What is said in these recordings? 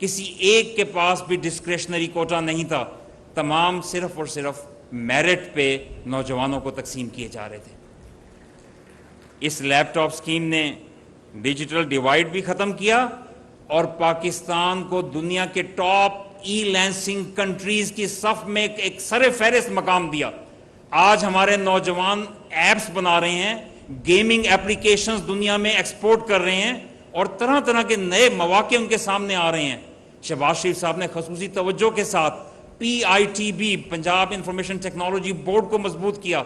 کسی ایک کے پاس بھی ڈسکریشنری کوٹا نہیں تھا، تمام صرف اور صرف میرٹ پہ نوجوانوں کو تقسیم کیے جا رہے تھے۔ اس لیپ ٹاپ سکیم نے ڈیجیٹل ڈیوائیڈ بھی ختم کیا اور پاکستان کو دنیا کے ٹاپ ای لینسنگ کنٹریز کی صف میں ایک سر فہرست مقام دیا۔ آج ہمارے نوجوان ایپس بنا رہے ہیں، گیمنگ اپلیکیشنز دنیا میں ایکسپورٹ کر رہے ہیں اور طرح طرح کے نئے مواقع ان کے سامنے آ رہے ہیں۔ شہباز شریف صاحب نے خصوصی توجہ کے ساتھ PITB Punjab information technology board کو مضبوط کیا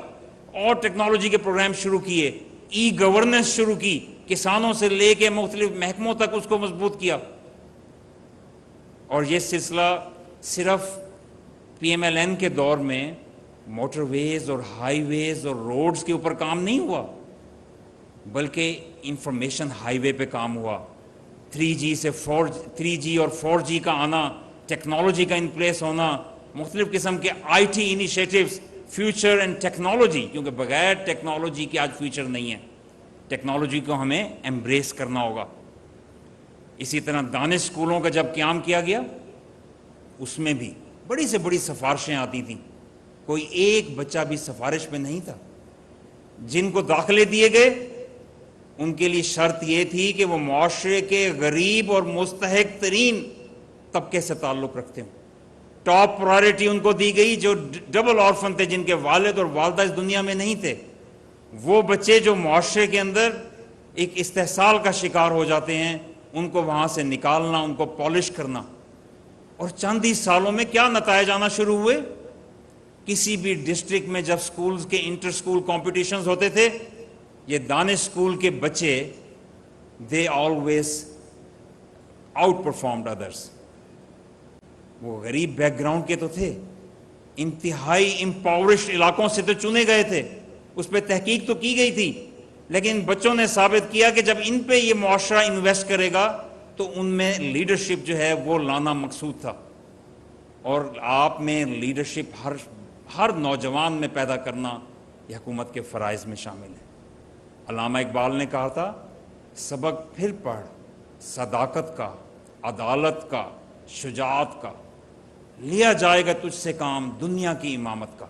اور ٹیکنالوجی کے پروگرام شروع کیے، ای گورننس شروع کی، کسانوں سے لے کے مختلف محکموں تک اس کو مضبوط کیا۔ اور یہ سلسلہ صرف PMLN کے دور میں موٹر ویز اور ہائی ویز اور روڈز کے اوپر کام نہیں ہوا، بلکہ انفارمیشن ہائی وے پہ کام ہوا۔ 3G اور 4G کا آنا، ٹیکنالوجی کا ان پلیس ہونا، مختلف قسم کے IT initiatives, future and technology, کیونکہ بغیر ٹیکنالوجی کے آج فیوچر نہیں ہے، ٹیکنالوجی کو ہمیں ایمبریس کرنا ہوگا۔ اسی طرح دانش اسکولوں کا جب قیام کیا گیا، اس میں بھی بڑی سے بڑی سفارشیں آتی تھیں، کوئی ایک بچہ بھی سفارش پہ نہیں تھا۔ جن کو داخلے دیے گئے ان کے لیے شرط یہ تھی کہ وہ معاشرے کے غریب اور مستحق ترین طبقے سے تعلق رکھتے ہوں۔ ٹاپ پرائرٹی ان کو دی گئی جو ڈبل آرفن تھے، جن کے والد اور والدہ اس دنیا میں نہیں تھے، وہ بچے جو معاشرے کے اندر ایک استحصال کا شکار ہو جاتے ہیں، ان کو وہاں سے نکالنا، ان کو پالش کرنا۔ اور چند ہی سالوں میں کیا نتائج آنا شروع ہوئے؟ کسی بھی ڈسٹرکٹ میں جب سکولز کے انٹر سکول کمپٹیشنز ہوتے تھے، یہ دانش سکول کے بچے they always outperformed others۔ وہ غریب بیک گراؤنڈ کے تو تھے، انتہائی امپاورشڈ علاقوں سے تو چنے گئے تھے، اس پہ تحقیق تو کی گئی تھی، لیکن بچوں نے ثابت کیا کہ جب ان پہ یہ معاشرہ انویسٹ کرے گا تو ان میں لیڈرشپ جو ہے وہ لانا مقصود تھا۔ اور آپ میں لیڈرشپ ہر نوجوان میں پیدا کرنا یہ حکومت کے فرائض میں شامل ہے۔ علامہ اقبال نے کہا تھا، سبق پھر پڑھ صداقت کا، عدالت کا، شجاعت کا، لیا جائے گا تجھ سے کام دنیا کی امامت کا۔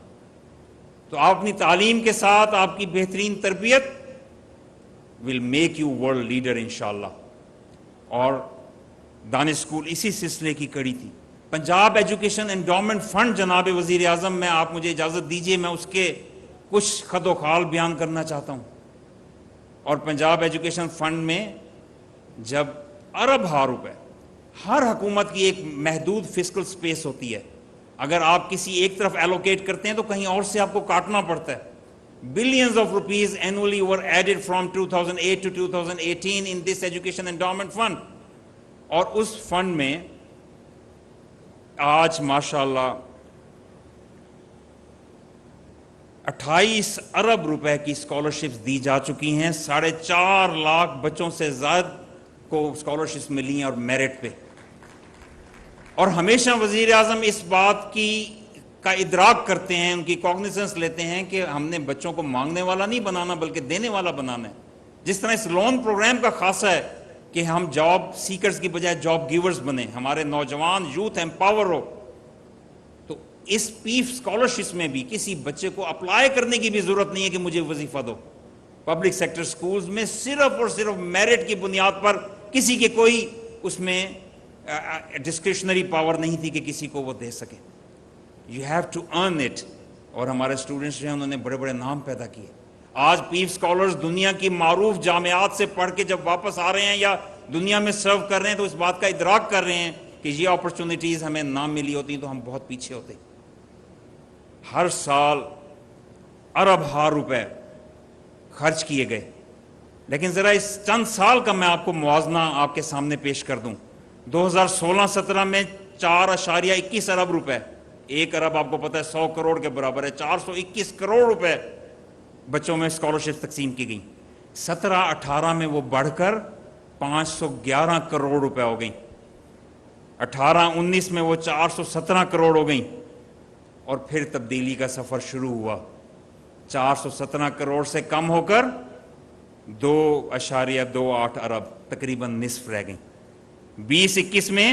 تو آپ اپنی تعلیم کے ساتھ آپ کی بہترین تربیت will make you world leader انشاءاللہ۔ اور دانش اسکول اسی سلسلے کی کڑی تھی۔ پنجاب ایجوکیشن انڈومنٹ فنڈ، جناب وزیر اعظم، میں آپ مجھے اجازت دیجئے میں اس کے کچھ خد و خال بیان کرنا چاہتا ہوں۔ اور پنجاب ایجوکیشن فنڈ میں جب ارب ہا روپے، ہر حکومت کی ایک محدود فسکل سپیس ہوتی ہے، اگر آپ کسی ایک طرف ایلوکیٹ کرتے ہیں تو کہیں اور سے آپ کو کاٹنا پڑتا ہے۔ Billions of rupees annually were added from 2008 to 2018 in this education endowment fund۔ اور اس فنڈ میں آج ماشاءاللہ 28 ارب روپے کی اسکالرشپس دی جا چکی ہیں، 4.5 لاکھ بچوں سے زائد کو اسکالرشپس ملی ہیں اور میرٹ پہ۔ اور ہمیشہ وزیر اعظم اس بات کا ادراک کرتے ہیں، ان کی کوگنیسنس لیتے ہیں کہ ہم نے بچوں کو مانگنے والا نہیں بنانا بلکہ دینے والا بنانا ہے۔ جس طرح اس لون پروگرام کا خاصہ ہے کہ ہم جاب سیکرز کی بجائے جاب گیورز بنیں، ہمارے نوجوان یوتھ امپاور ہو، تو اس پیف اسکالرشپ میں بھی کسی بچے کو اپلائی کرنے کی بھی ضرورت نہیں ہے کہ مجھے وظیفہ دو۔ پبلک سیکٹر سکولز میں صرف اور صرف میرٹ کی بنیاد پر کسی کے کوئی اس میں ڈسکریشنری پاور نہیں تھی کہ کسی کو وہ دے سکے۔ You have to earn it. اور ہمارے اسٹوڈنٹس جو ہیں انہوں نے بڑے بڑے نام پیدا کیے۔ آج پیف اسکالرز دنیا کی معروف جامعات سے پڑھ کے جب واپس آ رہے ہیں یا دنیا میں سرو کر رہے ہیں تو اس بات کا ادراک کر رہے ہیں کہ یہ اپرچونٹیز ہمیں نہ ملی ہوتی تو ہم بہت پیچھے ہوتے۔ ہر سال ارب ہا روپے خرچ کیے گئے، لیکن ذرا اس چند سال کا میں آپ کو موازنہ آپ کے سامنے پیش کر دوں۔ 2016-17 میں 4.21 ارب روپے، 1 ارب آپ کو پتہ ہے 100 کروڑ کے برابر ہے، 421 کروڑ روپے بچوں میں اسکالرشپ تقسیم کی گئیں۔ 17-18 میں وہ بڑھ کر 511 کروڑ روپے ہو گئیں۔ 18-19 میں وہ 417 کروڑ ہو گئیں۔ اور پھر تبدیلی کا سفر شروع ہوا، 417 کروڑ سے کم ہو کر 2.28 ارب، تقریباً نصف رہ گئیں۔ 20-21 میں